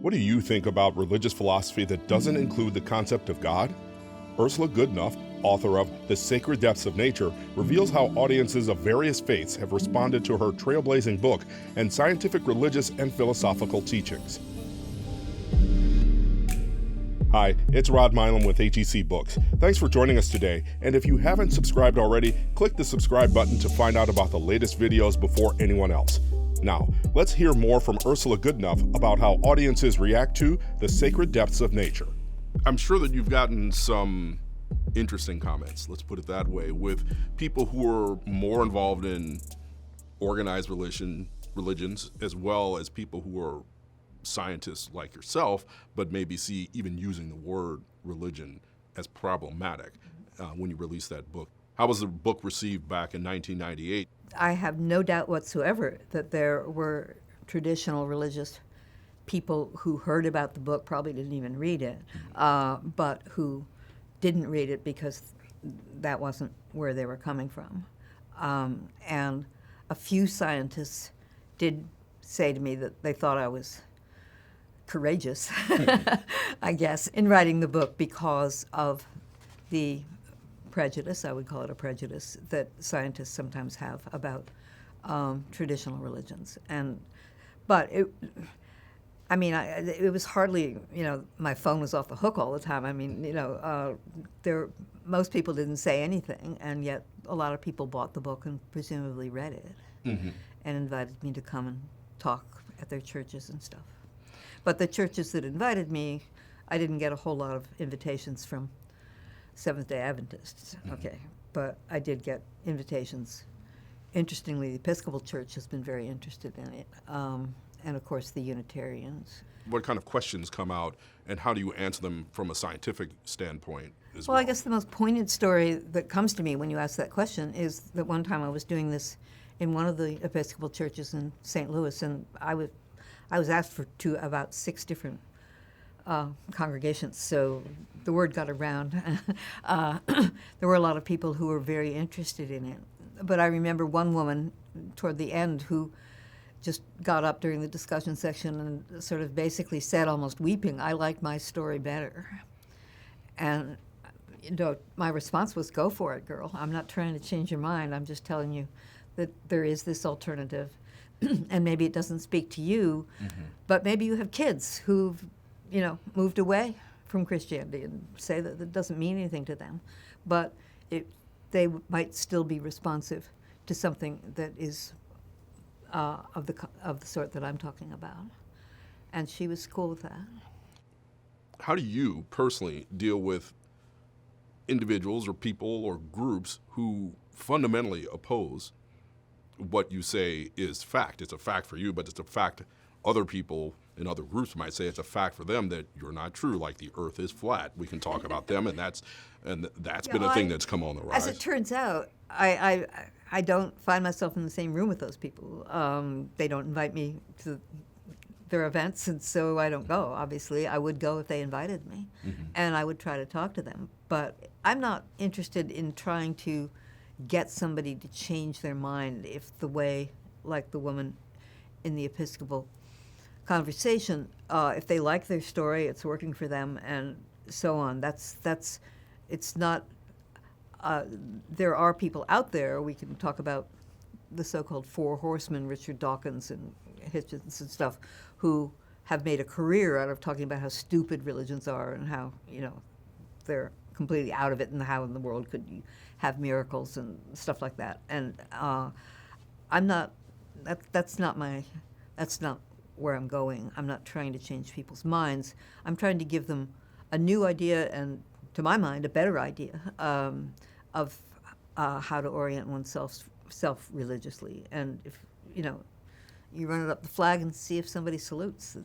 What do you think about religious philosophy that doesn't include the concept of God? Ursula Goodenough, author of The Sacred Depths of Nature, reveals how audiences of various faiths have responded to her trailblazing book and scientific, religious, and philosophical teachings. Hi, it's Rod Milam with HEC Books. Thanks for joining us today, and if you haven't subscribed already, click the subscribe button to find out about the latest videos before anyone else. Now, let's hear more from Ursula Goodenough about how audiences react to the sacred depths of nature. I'm sure that you've gotten some interesting comments, let's put it that way, with people who are more involved in organized religions, as well as people who are scientists like yourself, but maybe see even using the word religion as problematic when you released that book. How was the book received back in 1998? I have no doubt whatsoever that there were traditional religious people who heard about the book, probably didn't even read it, but who didn't read it because that wasn't where they were coming from. And a few scientists did say to me that they thought I was courageous, I guess, in writing the book because of the prejudice, I would call it a prejudice, that scientists sometimes have about traditional religions. But it was hardly, my phone was off the hook all the time. Most people didn't say anything, and yet a lot of people bought the book and presumably read it and invited me to come and talk at their churches and stuff. But the churches that invited me, I didn't get a whole lot of invitations from Seventh-day Adventists, but I did get invitations. Interestingly, the Episcopal Church has been very interested in it, and of course the Unitarians. What kind of questions come out, and how do you answer them from a scientific standpoint as well? Well, I guess the most poignant story that comes to me when you ask that question is that one time I was doing this in one of the Episcopal churches in St. Louis, and I was asked to about 6 different congregations, so the word got around. There were a lot of people who were very interested in it. But I remember one woman toward the end who just got up during the discussion section and sort of basically said, almost weeping, "I like my story better." And my response was, "Go for it, girl. I'm not trying to change your mind. I'm just telling you that there is this alternative, and maybe it doesn't speak to you, but maybe you have kids who've moved away from Christianity and say that it doesn't mean anything to them, but they might still be responsive to something that is of the sort that I'm talking about." And she was cool with that. How do you personally deal with individuals or people or groups who fundamentally oppose what you say is fact? It's a fact for you, but it's a fact other people in other groups might say it's a fact for them that you're not true, like the earth is flat. We can talk about them, and that's been a thing that's come on the rise. As it turns out, I don't find myself in the same room with those people. They don't invite me to their events, and so I don't go, obviously. I would go if they invited me, and I would try to talk to them. But I'm not interested in trying to get somebody to change their mind if the way, like the woman in the Episcopal conversation, if they like their story, it's working for them, and so on. It's not. There are people out there. We can talk about the so-called Four Horsemen, Richard Dawkins and Hitchens and stuff, who have made a career out of talking about how stupid religions are and how they're completely out of it, and how in the world could you have miracles and stuff like that. And I'm not. That's not where I'm going. I'm not trying to change people's minds. I'm trying to give them a new idea, and to my mind, a better idea of how to orient oneself religiously. And if you run it up the flag and see if somebody salutes.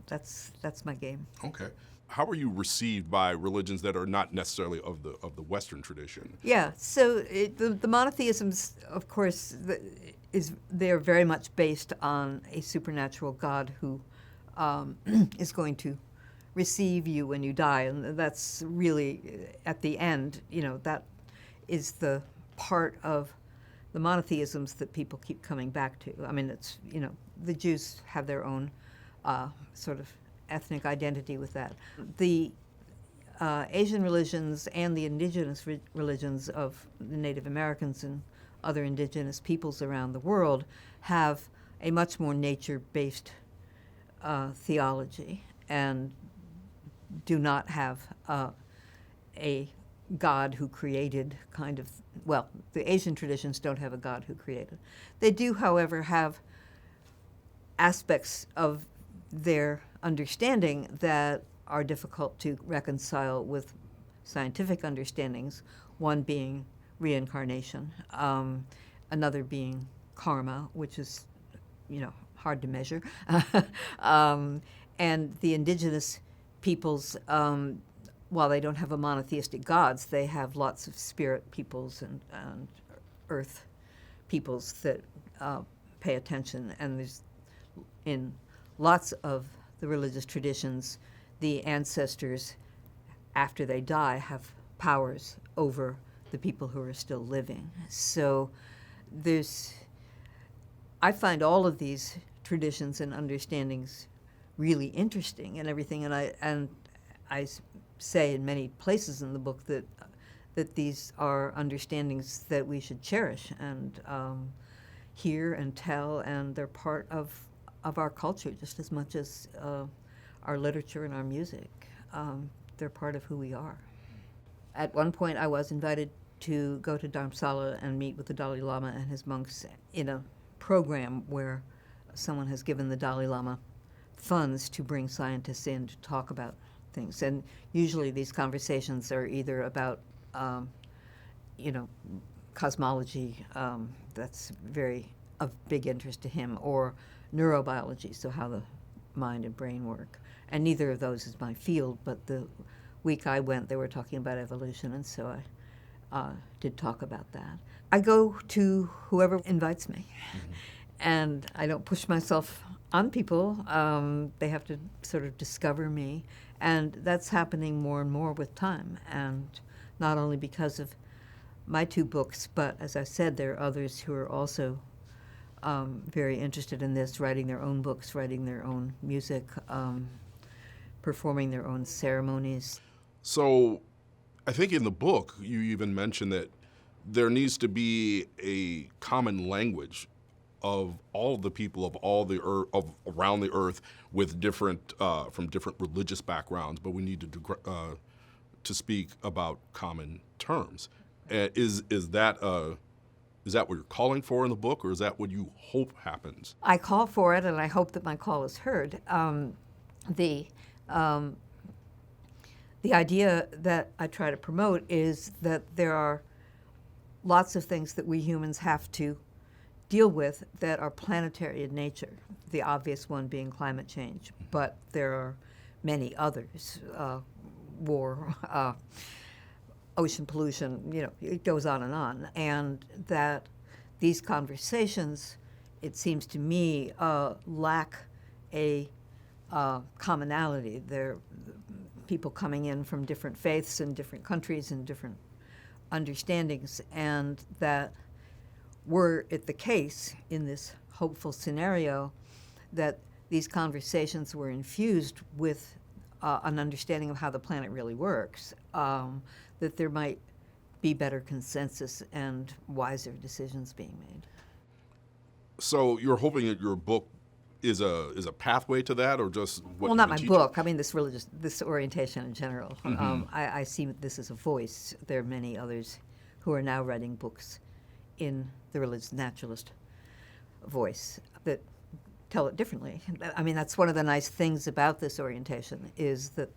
That's my game. Okay. How are you received by religions that are not necessarily of the Western tradition? Yeah. So the monotheisms, of course, they're very much based on a supernatural God who is going to receive you when you die, and that's really at the end. That is the part of the monotheisms that people keep coming back to. I mean, it's the Jews have their own sort of ethnic identity with that. The Asian religions and the indigenous religions of the Native Americans and other indigenous peoples around the world have a much more nature-based theology and do not have a God who created kind of, well, the Asian traditions don't have a God who created. They do, however, have aspects of their understanding that are difficult to reconcile with scientific understandings, one being reincarnation, another being karma, which is, hard to measure, and the indigenous peoples, while they don't have a monotheistic gods, they have lots of spirit peoples and earth peoples that pay attention. And there's, in lots of the religious traditions, the ancestors, after they die, have powers over the people who are still living. So I find all of these traditions and understandings really interesting and everything, and I say in many places in the book that these are understandings that we should cherish and hear and tell, and they're part of our culture just as much as our literature and our music. They're part of who we are. At one point, I was invited to go to Dharamsala and meet with the Dalai Lama and his monks in a program where someone has given the Dalai Lama funds to bring scientists in to talk about things. And usually these conversations are either about, cosmology, that's of big interest to him, or neurobiology, so how the mind and brain work. And neither of those is my field, but the week I went, they were talking about evolution, and so I did talk about that. I go to whoever invites me, and I don't push myself on people. They have to sort of discover me, and that's happening more and more with time, and not only because of my two books, but as I said, there are others who are also very interested in this, writing their own books, writing their own music, performing their own ceremonies. So I think in the book you even mentioned that there needs to be a common language of all the people of all the earth, of around the earth, with different from different religious backgrounds, but we need to speak about common terms. Is that what you're calling for in the book, or is that what you hope happens? I call for it, and I hope that my call is heard. The idea that I try to promote is that there are lots of things that we humans have to deal with that are planetary in nature, the obvious one being climate change, but there are many others, war, ocean pollution, it goes on, and that these conversations, it seems to me, lack a commonality. They're people coming in from different faiths and different countries and different understandings, and that were it the case in this hopeful scenario that these conversations were infused with an understanding of how the planet really works, that there might be better consensus and wiser decisions being made. So you're hoping that your book is a pathway to that, or just what? Well, not my book. I mean, this orientation in general. I see this as a voice. There are many others who are now writing books in the religious naturalist voice that tell it differently. I mean, that's one of the nice things about this orientation, is that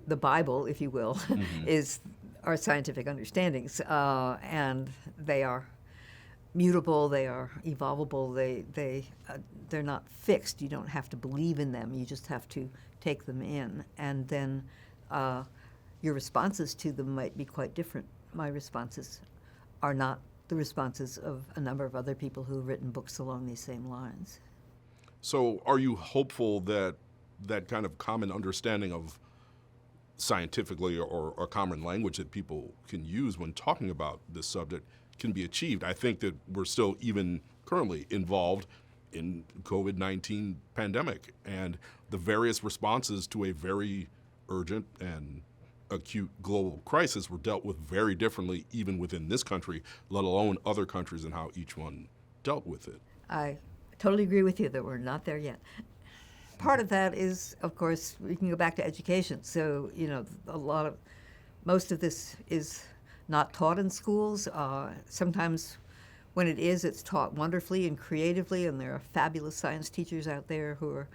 the Bible, if you will, is our scientific understandings, and they are mutable, they are evolvable, they're not fixed. You don't have to believe in them, you just have to take them in, and then your responses to them might be quite different. My responses are not the responses of a number of other people who've written books along these same lines. So are you hopeful that that kind of common understanding of scientifically or common language that people can use when talking about this subject can be achieved? I think that we're still even currently involved in COVID-19 pandemic, and the various responses to a very urgent and acute global crisis were dealt with very differently, even within this country, let alone other countries, and how each one dealt with it. I totally agree with you that we're not there yet. Part of that is, of course, we can go back to education. So, most of this is not taught in schools. Sometimes when it is, it's taught wonderfully and creatively, and there are fabulous science teachers out there who are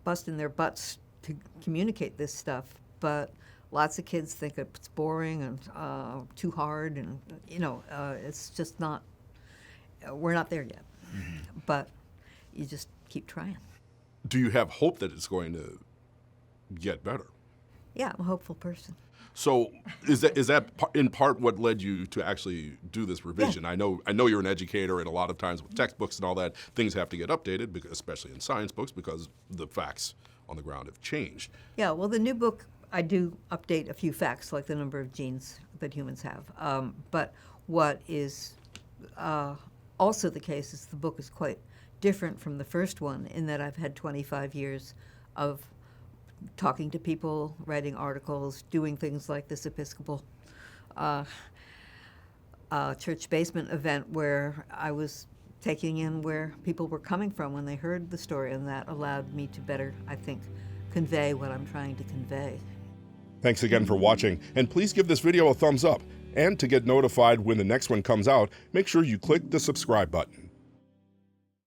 busting their butts to communicate this stuff. But lots of kids think it's boring and too hard, and it's just not. We're not there yet, but you just keep trying. Do you have hope that it's going to get better? Yeah, I'm a hopeful person. So is that in part what led you to actually do this revision? Yeah. I know you're an educator, and a lot of times with textbooks and all that, things have to get updated, because, especially in science books, because the facts on the ground have changed. Yeah, well, the new book, I do update a few facts, like the number of genes that humans have. But what is also the case is the book is quite different from the first one, in that I've had 25 years of talking to people, writing articles, doing things like this Episcopal church basement event, where I was taking in where people were coming from when they heard the story, and that allowed me to better, I think, convey what I'm trying to convey. Thanks again for watching, and please give this video a thumbs up. And to get notified when the next one comes out, make sure you click the subscribe button.